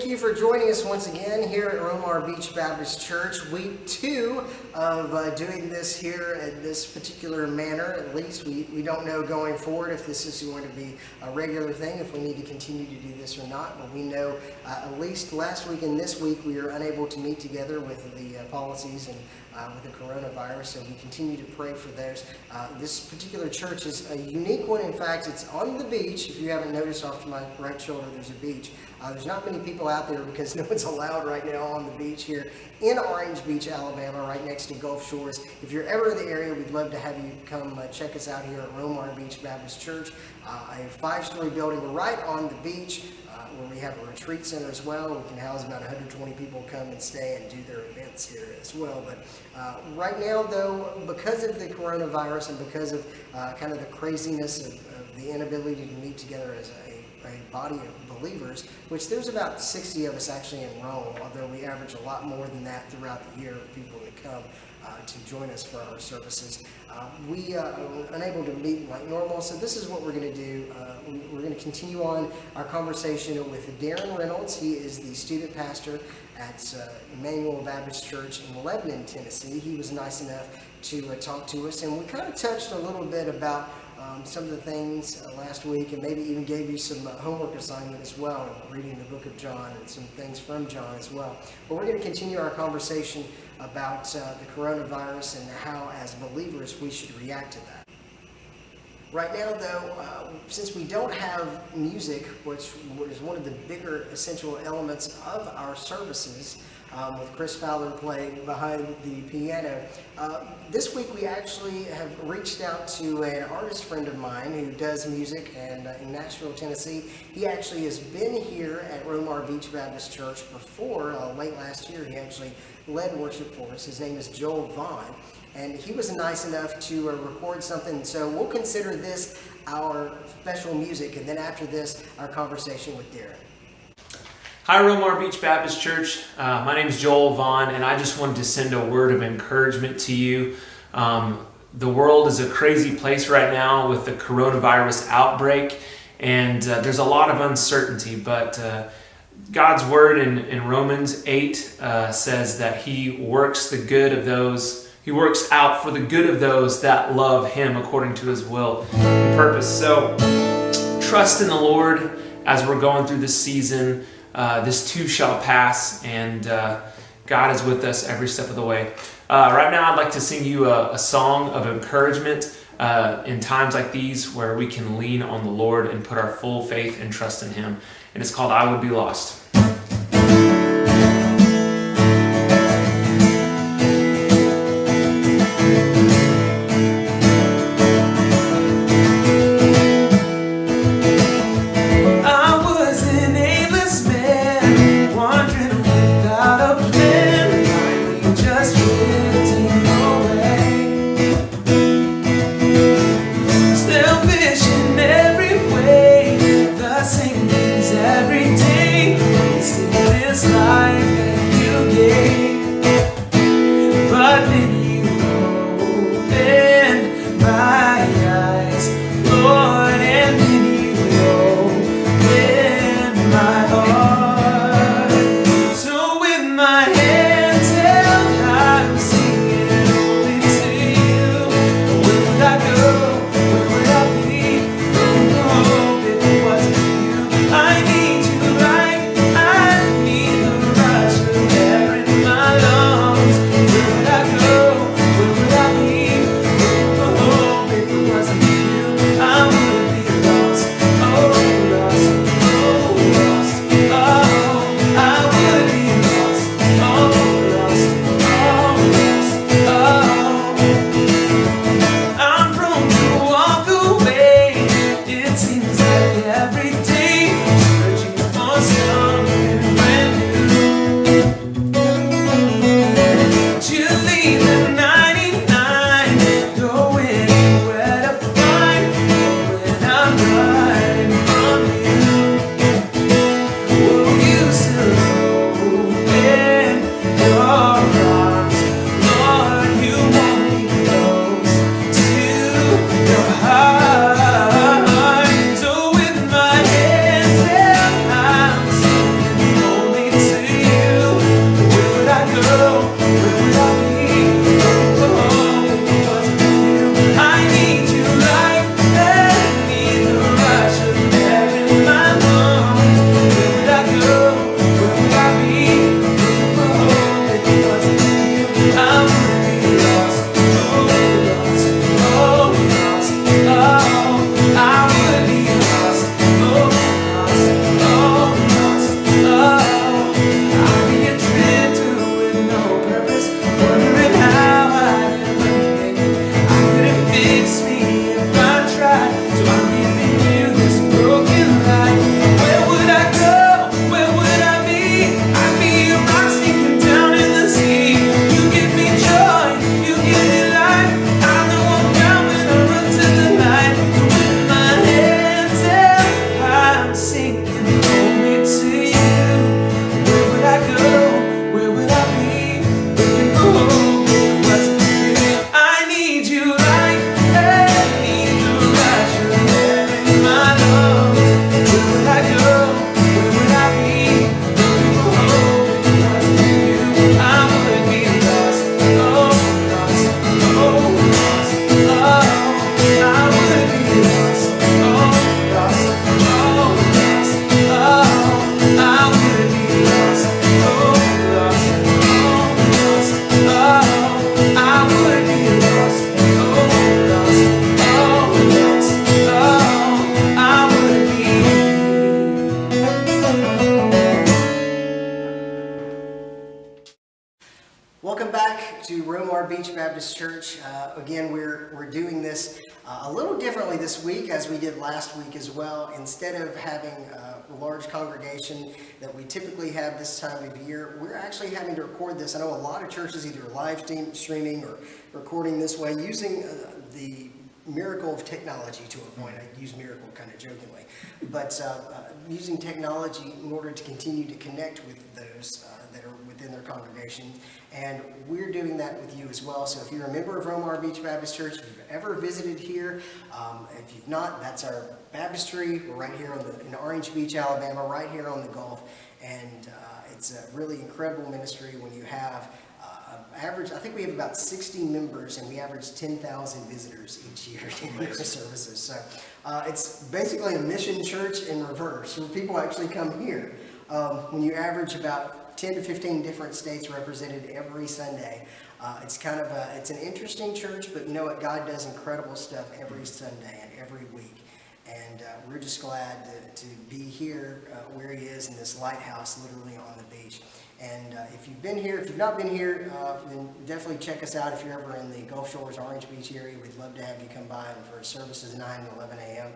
thank you for joining us once again here at Romar Beach Baptist Church. Week 2 of doing this here in this particular manner. At least we don't know going forward if this is going to be a regular thing, if we need to continue to do this or not. But we know at least last week and this week we were unable to meet together with the policies and with the coronavirus, so we continue to pray for those. This particular church is a unique one. In fact, it's on the beach. If you haven't noticed, off to my right shoulder there's a beach. There's not many people out there because no one's allowed right now on the beach here in Orange Beach, Alabama, right next to Gulf Shores. If you're ever in the area, we'd love to have you come check us out here at Romar Beach Baptist Church, a 5-story building right on the beach, where we have a retreat center as well. We can house about 120 people come and stay and do their events here as well. But right now, though, because of the coronavirus and because of kind of the craziness of the inability to meet together as a body of believers, which there's about 60 of us actually in Rome, although we average a lot more than that throughout the year of people that come to join us for our services. We are unable to meet like normal, so this is what we're going to do. We're going to continue on our conversation with Darrin Reynolds. He is the student pastor at Emmanuel Baptist Church in Lebanon, Tennessee. He was nice enough to talk to us, and we kind of touched a little bit about some of the things last week, and maybe even gave you some homework assignment as well, reading the book of John and some things from John as well. But we're going to continue our conversation about the coronavirus and how, as believers, we should react to that. Right now, though, since we don't have music, which is one of the bigger essential elements of our services, with Chris Fowler playing behind the piano. This week we actually have reached out to an artist friend of mine who does music and in Nashville, Tennessee. He actually has been here at Romar Beach Baptist Church before. Late last year he actually led worship for us. His name is Joel Vaughn, and he was nice enough to record something. So we'll consider this our special music, and then after this our conversation with Darrin. Hi, Romar Beach Baptist Church. My name is Joel Vaughn, and I just wanted to send a word of encouragement to you. The world is a crazy place right now with the coronavirus outbreak, and there's a lot of uncertainty, but God's word in Romans 8 says that He works out for the good of those that love Him according to His will and purpose. So trust in the Lord as we're going through this season. This too shall pass, and God is with us every step of the way. Right now I'd like to sing you a song of encouragement in times like these where we can lean on the Lord and put our full faith and trust in Him. And it's called I Would Be Lost. Every day Welcome back to Romar Beach Baptist Church. Again, we're doing this a little differently this week as we did last week as well. Instead of having a large congregation that we typically have this time of year, we're actually having to record this. I know a lot of churches either live streaming or recording this way using the miracle of technology to a point. I use miracle kind of jokingly, but using technology in order to continue to connect with those that are within their congregation. And we're doing that with you as well. So if you're a member of Romar Beach Baptist Church, if you've ever visited here, if you've not, that's our baptistry. We're right here in Orange Beach, Alabama, right here on the Gulf. And it's a really incredible ministry when you have average, I think we have about 60 members and we average 10,000 visitors each year in our services. So it's basically a mission church in reverse, where people actually come here. When you average about 10 to 15 different states represented every Sunday, it's kind of it's an interesting church, but you know what? God does incredible stuff every Sunday and every week. And we're just glad to be here where he is in this lighthouse, literally on the beach. And if you've been here, if you've not been here, then definitely check us out if you're ever in the Gulf Shores, Orange Beach area. We'd love to have you come by and for services 9 and 11 a.m.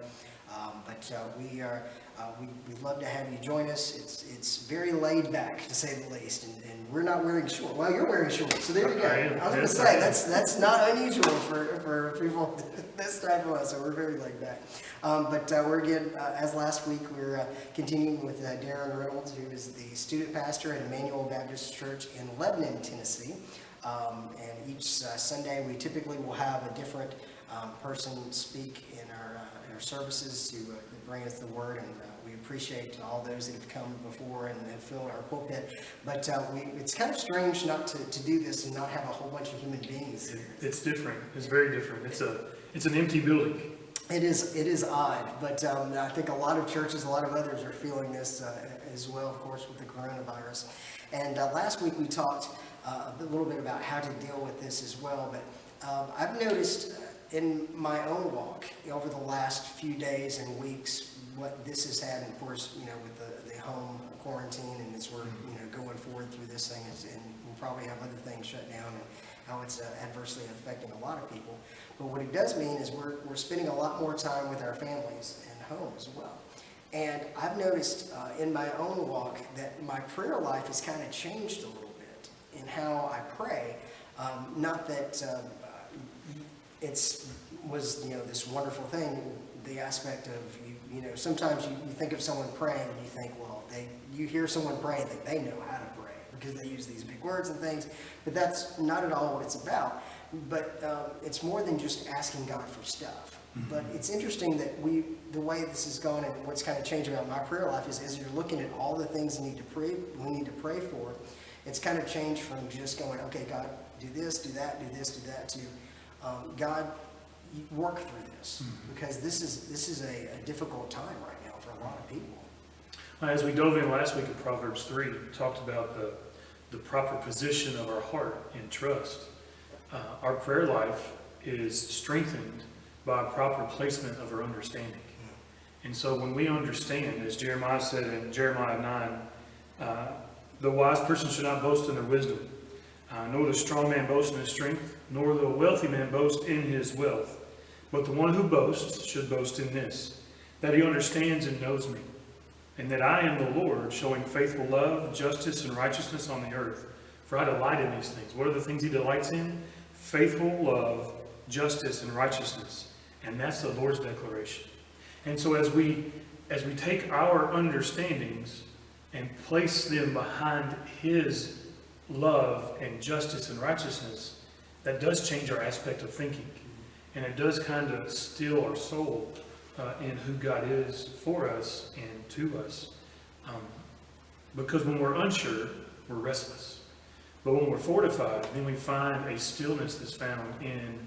We'd love to have you join us. It's very laid back, to say the least, and we're not wearing shorts. Well, you're wearing shorts, so there you go. I was going to say, that's not unusual for people this type of us, so we're very laid back. We're again, as last week, we're continuing with Darrin Reynolds, who is the student pastor at Emmanuel Baptist Church in Lebanon, Tennessee. And each Sunday, we typically will have a different person speak in our services to bring us the word, and we appreciate all those that have come before and have filled our pulpit. But it's kind of strange not to do this and not have a whole bunch of human beings here. It's different. It's very different. It's an empty building. It is odd, but I think a lot of churches, a lot of others are feeling this as well, of course, with the coronavirus. And last week we talked a little bit about how to deal with this as well, but I've noticed in my own walk over the last few days and weeks what this has had, and of course, you know, with the home quarantine, and as we're going forward through this thing, and we'll probably have other things shut down, and how it's adversely affecting a lot of people. But what it does mean is we're spending a lot more time with our families and home as well. And I've noticed in my own walk that my prayer life has kind of changed a little bit in how I pray. Not that was this wonderful thing, the aspect of sometimes you think of someone praying and you think, well, you hear someone praying that they know how to pray because they use these big words and things, but that's not at all what it's about. But it's more than just asking God for stuff. Mm-hmm. But it's interesting that the way this has gone and what's kind of changed about my prayer life is as you're looking at all the things we need to pray for, it's kind of changed from just going, okay, God, do this, do that, do this, do that, to God, work through this, because this is a difficult time right now for a lot of people. As we dove in last week in Proverbs 3, talked about the proper position of our heart in trust. Our prayer life is strengthened by a proper placement of our understanding. And so when we understand, as Jeremiah said in Jeremiah 9, the wise person should not boast in their wisdom, nor the strong man boast in his strength, nor the wealthy man boast in his wealth. But the one who boasts should boast in this, that he understands and knows me, and that I am the Lord, showing faithful love, justice, and righteousness on the earth. For I delight in these things. What are the things he delights in? Faithful love, justice, and righteousness. And that's the Lord's declaration. And so as we take our understandings and place them behind his love and justice and righteousness, that does change our aspect of thinking. And it does kind of still our soul in who God is for us and to us. Because when we're unsure, we're restless. But when we're fortified, then we find a stillness that's found in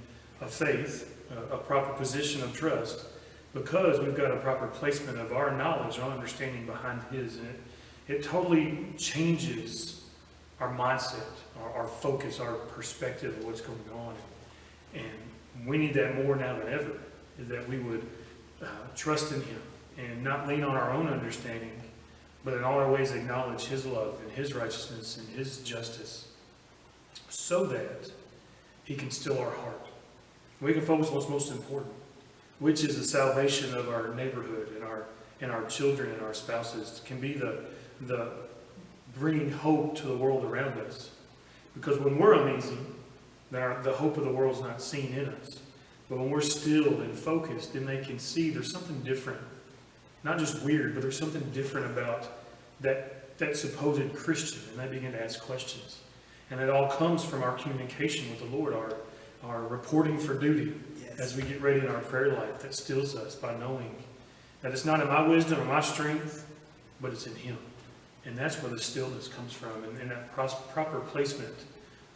a faith, a proper position of trust, because we've got a proper placement of our knowledge, our understanding behind his. And it totally changes our mindset, our focus, our perspective of what's going on. And we need that more now than ever, is that we would trust in him and not lean on our own understanding, but in all our ways acknowledge his love and his righteousness and his justice. so that he can still our heart. We can focus on what's most important, which is the salvation of our neighborhood and our children and our spouses. Can be the bringing hope to the world around us. Because when we're uneasy, the hope of the world is not seen in us. But when we're still and focused, then they can see there's something different. Not just weird, but there's something different about that supposed Christian. And they begin to ask questions. And it all comes from our communication with the Lord, our reporting for duty, yes, as we get ready in our prayer life, that stills us by knowing that it's not in my wisdom or my strength, but it's in Him. And that's where the stillness comes from, and that proper placement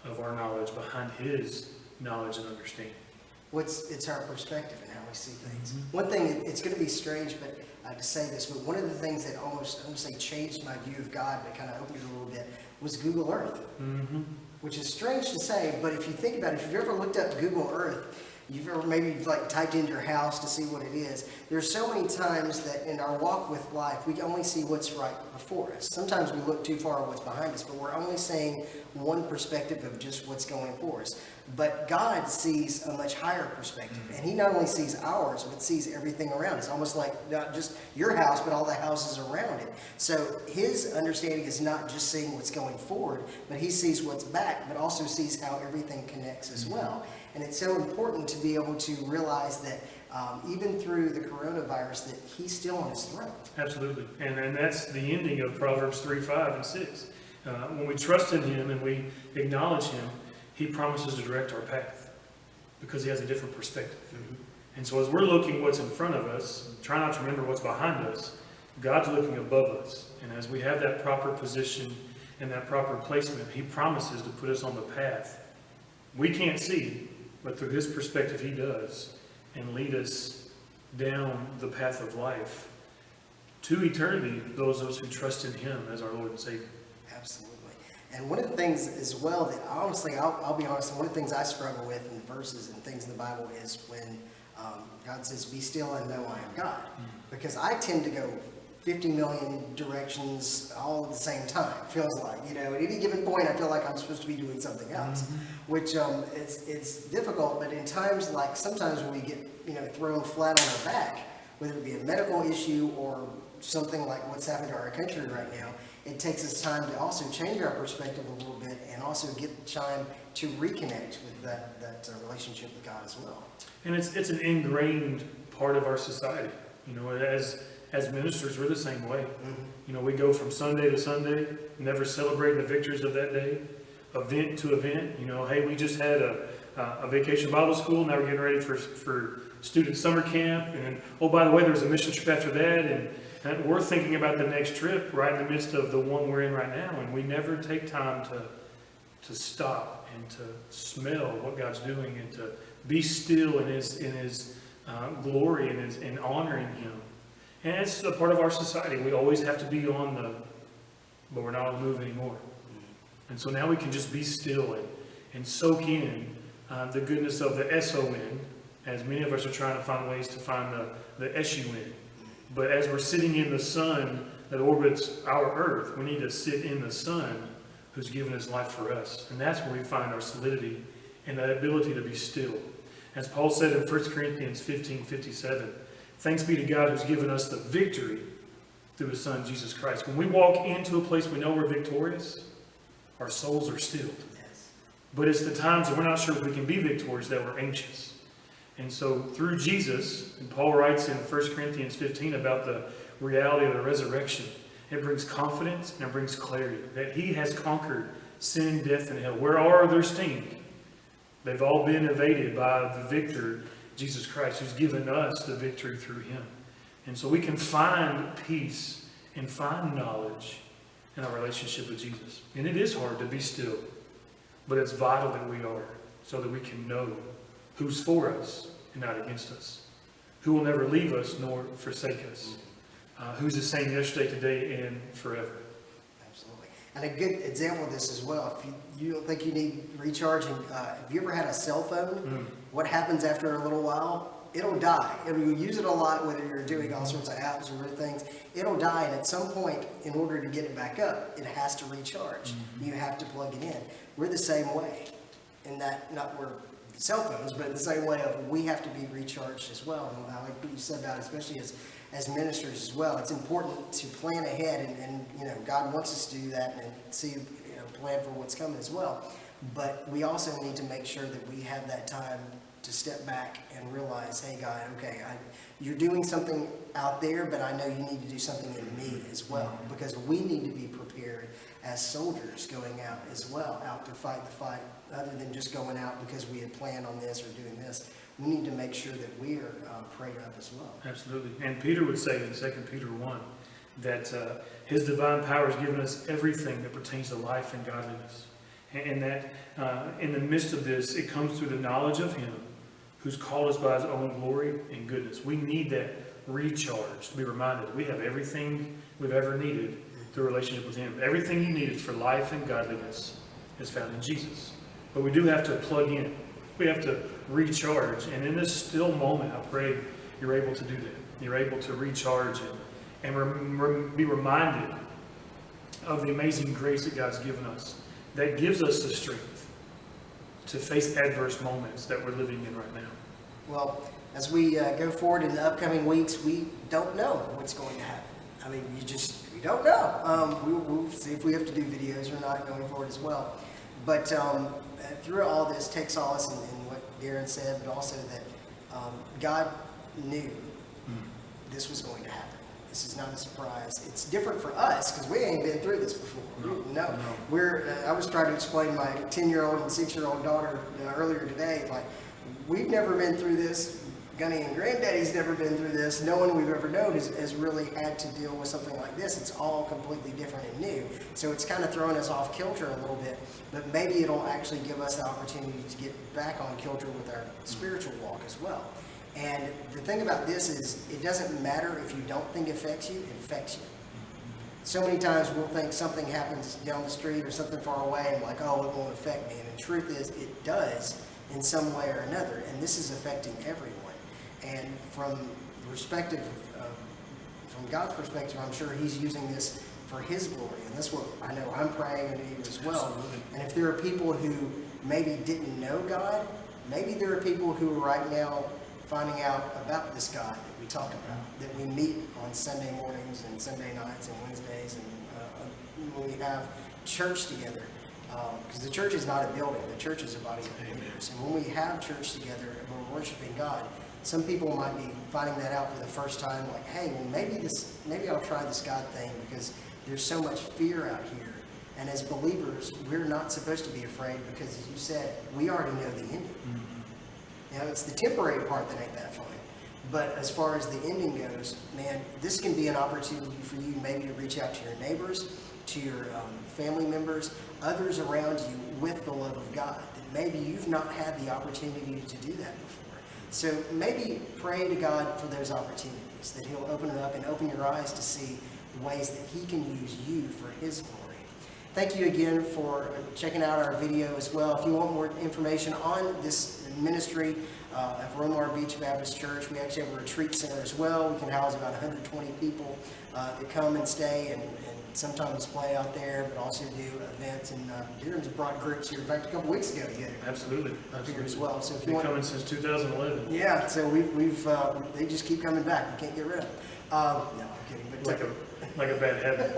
of our knowledge behind His knowledge and understanding. It's our perspective and how we see things. Mm-hmm. One thing, it's going to be strange, but to say this, but one of the things that almost, I'm going to say, changed my view of God, but kind of opened it a little bit, was Google Earth. Mm-hmm. Which is strange to say, but if you think about it, if you've ever looked up Google Earth, you've ever maybe like typed into your house to see what it is, there's so many times that in our walk with life, we only see what's right before us. Sometimes we look too far at what's behind us, but we're only seeing one perspective of just what's going for us. But God sees a much higher perspective, and He not only sees ours, but sees everything around us, almost like not just your house, but all the houses around it. So His understanding is not just seeing what's going forward, but He sees what's back, but also sees how everything connects as well. And it's so important to be able to realize that even through the coronavirus, that He's still on His throne. Absolutely. And that's the ending of Proverbs 3, 5, and 6. When we trust in Him and we acknowledge Him, He promises to direct our path because He has a different perspective. Mm-hmm. And so as we're looking what's in front of us, try not to remember what's behind us, God's looking above us. And as we have that proper position and that proper placement, He promises to put us on the path we can't see, but through His perspective He does, and lead us down the path of life to eternity, those of us who trust in Him as our Lord and Savior. Absolutely. And one of the things as well that honestly, I'll be honest, one of the things I struggle with in verses and things in the Bible is when God says, "Be still and know I am God." Mm-hmm. Because I tend to go 50 million directions all at the same time, feels like. At any given point, I feel like I'm supposed to be doing something else, mm-hmm. which it's difficult, but in times like sometimes when we get thrown flat on our back, whether it be a medical issue or something like what's happening to our country right now, it takes us time to also change our perspective a little bit and also get time to reconnect with that relationship with God as well. And it's an ingrained part of our society. As ministers, we're the same way. Mm-hmm. We go from Sunday to Sunday, never celebrating the victories of that day, event to event. Hey, we just had a vacation Bible school, now we're getting ready for student summer camp, and then, oh, by the way, there's a mission trip after that, and we're thinking about the next trip right in the midst of the one we're in right now, and we never take time to stop and to smell what God's doing and to be still in His glory and in honoring Him. And it's a part of our society. We always have to be but we're not on the move anymore. And so now we can just be still and soak in the goodness of the S-O-N, as many of us are trying to find ways to find the S-U-N. But as we're sitting in the sun that orbits our earth, we need to sit in the sun who's given His life for us. And that's where we find our solidity and that ability to be still. As Paul said in 1 Corinthians 15:57, thanks be to God who's given us the victory through His Son, Jesus Christ. When we walk into a place we know we're victorious, our souls are stilled. Yes. But it's the times that we're not sure if we can be victorious that we're anxious. And so through Jesus, and Paul writes in 1 Corinthians 15 about the reality of the resurrection, it brings confidence and it brings clarity that He has conquered sin, death, and hell. Where are their sting? They've all been evaded by the victor, Jesus Christ, who's given us the victory through Him. And so we can find peace and find knowledge in our relationship with Jesus. And it is hard to be still, but it's vital that we are, so that we can know who's for us and not against us, who will never leave us nor forsake us, who's the same yesterday, today, and forever. Absolutely. And a good example of this as well, if you don't think you need recharging, have you ever had a cell phone? What happens after a little while? it'll die. You'll use it a lot, whether you're doing all sorts of apps or other things. It'll die, and at some point, in order to get it back up, it has to recharge. You have to plug it in. We're the same way, in that, not we're cell phones, but in the same way of we have to be recharged as well. And I like what you said about it, especially as ministers as well. It's important to plan ahead, and you know, God wants us to do that and see, you know, plan for what's coming as well. But we also need to make sure that we have that time to step back and realize, hey God, okay, you're doing something out there, but I know you need to do something in me as well, because we need to be prepared as soldiers going out as well, out to fight the fight, other than just going out because we had planned on this or doing this. We need to make sure that we are prayed up as well. Absolutely. And Peter would say in 2 Peter 1 that his divine power has given us everything that pertains to life and godliness. And that in the midst of this, it comes through the knowledge of him who's called us by his own glory and goodness. We need that recharge to be reminded we have everything we've ever needed through a relationship with him. Everything you needed for life and godliness is found in Jesus. But we do have to plug in. We have to recharge. And in this still moment, I pray you're able to do that. You're able to recharge and be reminded of the amazing grace that God's given us, that gives us the strength to face adverse moments that we're living in right now. Well, as we go forward in the upcoming weeks, we don't know what's going to happen. I mean, we don't know. We'll see if we have to do videos or not going forward as well. But through all this, take solace in what Darrin said, but also that God knew this was going to happen. This is not a surprise. It's different for us because we ain't been through this before. No. I was trying to explain my 10-year-old and 6-year-old daughter earlier today, like, we've never been through this. Gunny and Granddaddy's never been through this. No one we've ever known has really had to deal with something like this. It's all completely different and new. So it's kind of throwing us off kilter a little bit, but maybe it'll actually give us the opportunity to get back on kilter with our spiritual walk as well. And the thing about this is, it doesn't matter if you don't think it affects you, it affects you. So many times we'll think something happens down the street or something far away and like, oh, it won't affect me. And the truth is, it does in some way or another. And this is affecting everyone. And from God's perspective, I'm sure he's using this for his glory. And that's what I know I'm praying into you as well. Absolutely. And if there are people who maybe didn't know God, maybe there are people who are right now finding out about this God that we talk about, that we meet on Sunday mornings and Sunday nights and Wednesdays, and when we have church together. Because the church is not a building, the church is a body of believers. And when we have church together and we're worshiping God, some people might be finding that out for the first time, like, hey, well, maybe I'll try this God thing, because there's so much fear out here. And as believers, we're not supposed to be afraid, because as you said, we already know the ending. You know, it's the temporary part that ain't that fun. But as far as the ending goes, man, this can be an opportunity for you maybe to reach out to your neighbors, to your family members, others around you with the love of God, that maybe you've not had the opportunity to do that before. So maybe pray to God for those opportunities, that he'll open it up and open your eyes to see the ways that he can use you for his glory. Thank you again for checking out our video as well. If you want more information on this ministry at Romar Beach Baptist Church, we actually have a retreat center as well. We can house about 120 people that come and stay and sometimes play out there, but also do events. And Darrin's brought groups here. In fact, a couple weeks ago, you had Absolutely. here as well. So if you Been want, coming since 2011. yeah, so we've they just keep coming back. We can't get rid of them. No, I'm kidding. But Like a bad habit.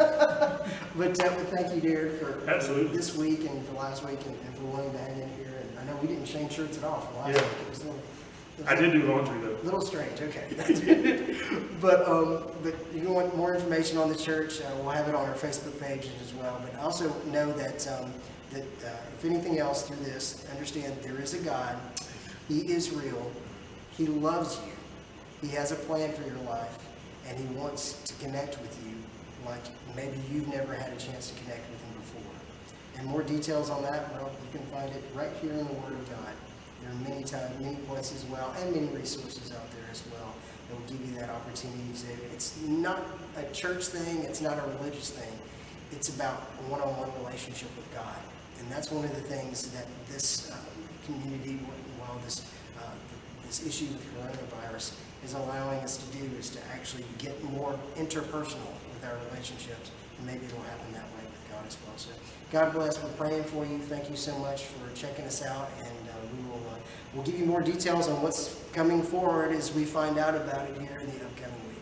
but thank you, Darrin, for Absolutely. this week and for last week and for wanting to hang in here. And I know we didn't change shirts at all for last Yeah. week. It was a little, I did do laundry though. little strange. Okay, that's good. But if you want more information on the church, we'll have it on our Facebook page as well. But also know that if anything else through this, understand there is a God. He is real. He loves you. He has a plan for your life, and he wants to connect with you like maybe you've never had a chance to connect with him before. And more details on that, well, you can find it right here in the Word of God. There are many places as well, and many resources out there as well that will give you that opportunity to. It's not a church thing, it's not a religious thing. It's about a one-on-one relationship with God. And that's one of the things that this community, well, this issue with coronavirus is allowing us to do is to actually get more interpersonal with our relationships. And maybe it'll happen that way with God as well. So God bless. We're praying for you. Thank you so much for checking us out. And we'll give you more details on what's coming forward as we find out about it here in the upcoming weeks.